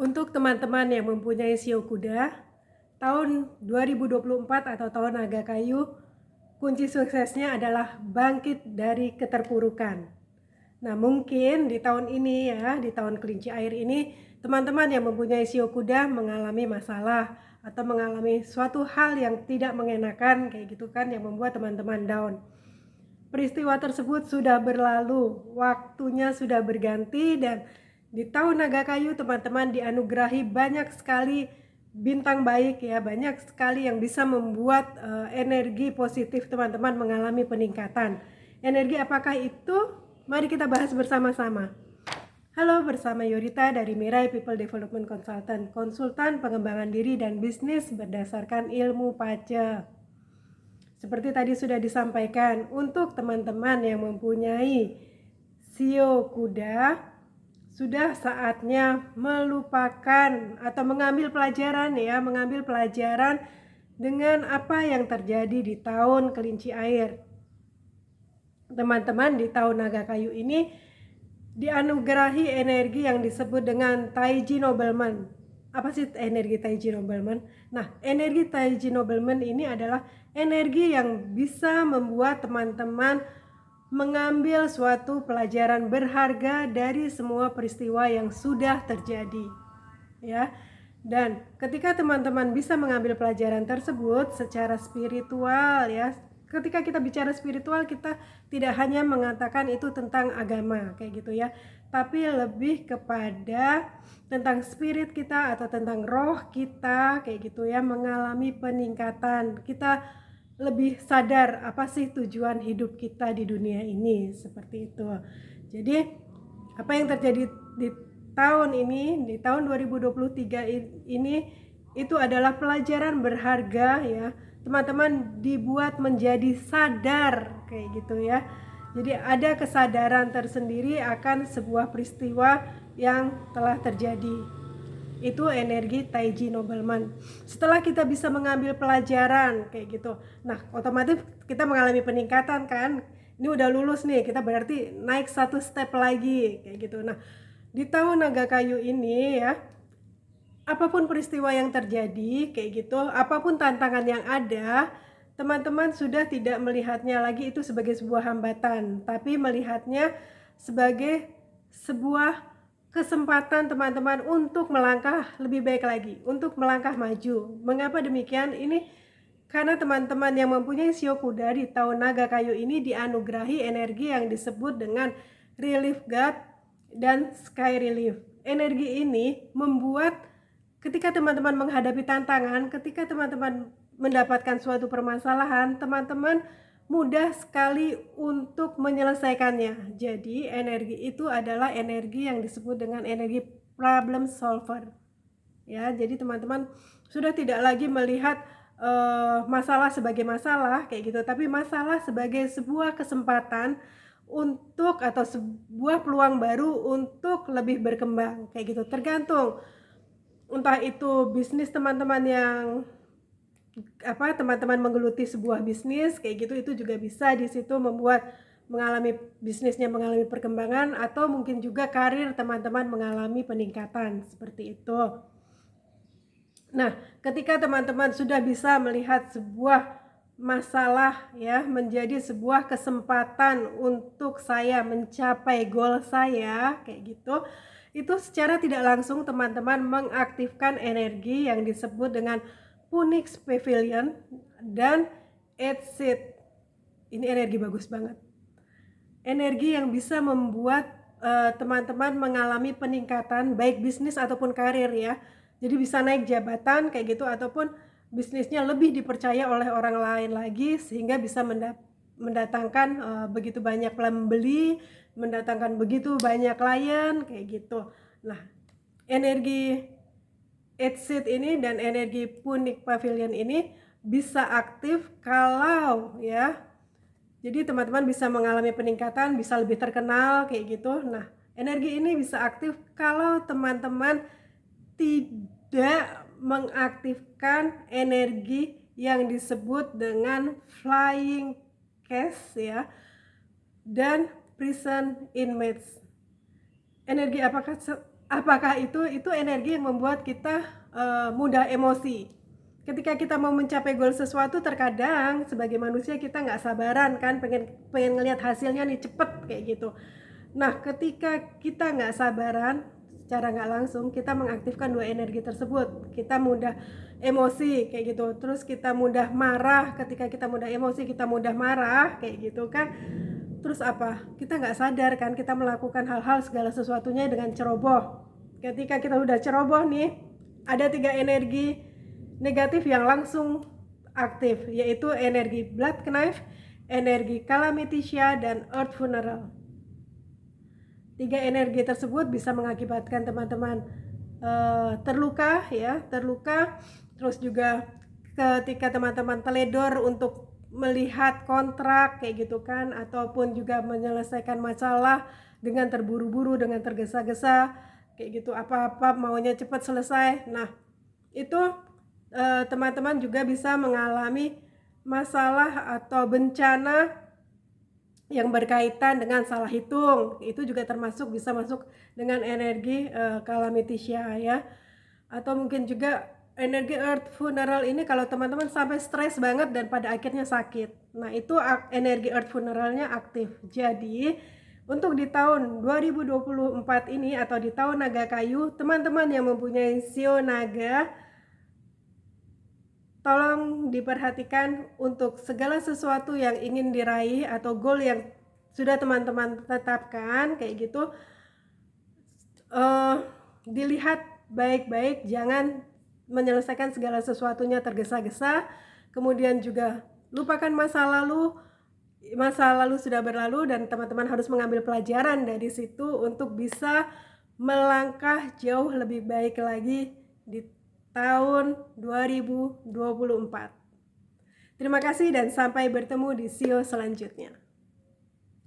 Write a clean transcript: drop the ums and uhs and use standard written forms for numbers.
Untuk teman-teman yang mempunyai sio kuda, tahun 2024 atau tahun naga kayu, kunci suksesnya adalah bangkit dari keterpurukan. Nah, mungkin di tahun ini ya, di tahun kelinci air ini, teman-teman yang mempunyai sio kuda mengalami masalah atau mengalami suatu hal yang tidak mengenakan kayak gitu kan, yang membuat teman-teman down. Peristiwa tersebut sudah berlalu, waktunya sudah berganti, dan di tahun naga kayu teman-teman dianugerahi banyak sekali bintang baik ya, banyak sekali yang bisa membuat energi positif teman-teman mengalami peningkatan. Energi apakah itu? Mari kita bahas bersama-sama. Halo, bersama Yorita dari Mirai People Development Consultant, konsultan pengembangan diri dan bisnis berdasarkan ilmu PACE. Seperti tadi sudah disampaikan, untuk teman-teman yang mempunyai sio kuda, sudah saatnya melupakan atau mengambil pelajaran ya, mengambil pelajaran dengan apa yang terjadi di tahun kelinci air. Teman-teman di tahun naga kayu ini dianugerahi energi yang disebut dengan Taiji Nobleman. Apa sih energi Taiji Nobleman? Nah, energi Taiji Nobleman ini adalah energi yang bisa membuat teman-teman mengambil suatu pelajaran berharga dari semua peristiwa yang sudah terjadi. Ya. Dan ketika teman-teman bisa mengambil pelajaran tersebut secara spiritual ya, ketika kita bicara spiritual, kita tidak hanya mengatakan itu tentang agama kayak gitu ya, tapi lebih kepada tentang spirit kita atau tentang roh kita kayak gitu ya, mengalami peningkatan. Kita lebih sadar apa sih tujuan hidup kita di dunia ini, seperti itu. Jadi apa yang terjadi di tahun ini, di tahun 2023 ini, itu adalah pelajaran berharga ya. Teman-teman dibuat menjadi sadar kayak gitu ya. Jadi ada kesadaran tersendiri akan sebuah peristiwa yang telah terjadi. Itu energi Taiji Nobleman. Setelah kita bisa mengambil pelajaran kayak gitu, nah otomatis kita mengalami peningkatan kan. Ini udah lulus nih, kita berarti naik satu step lagi kayak gitu. Nah, di tahun naga kayu ini ya, apapun peristiwa yang terjadi kayak gitu, apapun tantangan yang ada, teman-teman sudah tidak melihatnya lagi itu sebagai sebuah hambatan, tapi melihatnya sebagai sebuah kesempatan teman-teman untuk melangkah lebih baik lagi, untuk melangkah maju. Mengapa demikian? Ini karena teman-teman yang mempunyai sio kuda di tahun naga kayu ini dianugerahi energi yang disebut dengan Relief God dan Sky Relief. Energi ini membuat ketika teman-teman menghadapi tantangan, ketika teman-teman mendapatkan suatu permasalahan, teman-teman mudah sekali untuk menyelesaikannya. Jadi energi itu adalah energi yang disebut dengan energi problem solver. Ya, jadi teman-teman sudah tidak lagi melihat masalah sebagai masalah kayak gitu, tapi masalah sebagai sebuah kesempatan untuk atau sebuah peluang baru untuk lebih berkembang kayak gitu. Tergantung entah itu bisnis teman-teman yang teman-teman menggeluti sebuah bisnis kayak gitu, itu juga bisa di situ membuat mengalami bisnisnya mengalami perkembangan, atau mungkin juga karir teman-teman mengalami peningkatan seperti itu. Nah, ketika teman-teman sudah bisa melihat sebuah masalah ya menjadi sebuah kesempatan untuk saya mencapai goal saya kayak gitu, itu secara tidak langsung teman-teman mengaktifkan energi yang disebut dengan Phoenix Pavilion dan Exit. Ini energi bagus banget. Energi yang bisa membuat teman-teman mengalami peningkatan baik bisnis ataupun karir ya. Jadi bisa naik jabatan kayak gitu, ataupun bisnisnya lebih dipercaya oleh orang lain lagi sehingga bisa mendatangkan begitu banyak pembeli, mendatangkan begitu banyak klien kayak gitu. Nah, energi Exit ini dan energi Phoenix Pavilion ini bisa aktif kalau ya, jadi teman-teman bisa mengalami peningkatan, bisa lebih terkenal kayak gitu. Nah, energi ini bisa aktif kalau teman-teman tidak mengaktifkan energi yang disebut dengan flying cash ya, dan prison inmates. Energi apakah itu energi yang membuat kita mudah emosi. Ketika kita mau mencapai goal sesuatu, terkadang sebagai manusia kita nggak sabaran kan, pengen ngelihat hasilnya nih cepet kayak gitu. Nah, ketika kita nggak sabaran, secara nggak langsung kita mengaktifkan dua energi tersebut. Kita mudah emosi kayak gitu, terus kita mudah marah. Ketika kita mudah emosi, kita mudah marah kayak gitu kan. Terus apa? Kita nggak sadar kan, kita melakukan hal-hal segala sesuatunya dengan ceroboh. Ketika kita udah ceroboh nih, ada 3 energi negatif yang langsung aktif, yaitu energi blood knife, energi calamity dan earth funeral. 3 energi tersebut bisa mengakibatkan teman-teman terluka, terus juga ketika teman-teman teledor untuk melihat kontrak kayak gitu kan, ataupun juga menyelesaikan masalah dengan terburu-buru, dengan tergesa-gesa kayak gitu, apa-apa maunya cepat selesai. Nah, itu teman-teman juga bisa mengalami masalah atau bencana yang berkaitan dengan salah hitung. Itu juga termasuk bisa masuk dengan energi calamity ya. Atau mungkin juga energi earth funeral ini kalau teman-teman sampai stres banget dan pada akhirnya sakit. Nah, itu energi earth funeralnya aktif. Jadi untuk di tahun 2024 ini atau di tahun naga kayu, teman-teman yang mempunyai sio naga, tolong diperhatikan untuk segala sesuatu yang ingin diraih atau goal yang sudah teman-teman tetapkan kayak gitu, dilihat baik-baik, jangan menyelesaikan segala sesuatunya tergesa-gesa. Kemudian juga lupakan masa lalu sudah berlalu dan teman-teman harus mengambil pelajaran dari situ untuk bisa melangkah jauh lebih baik lagi di tahun 2024. Terima kasih dan sampai bertemu di SEO selanjutnya.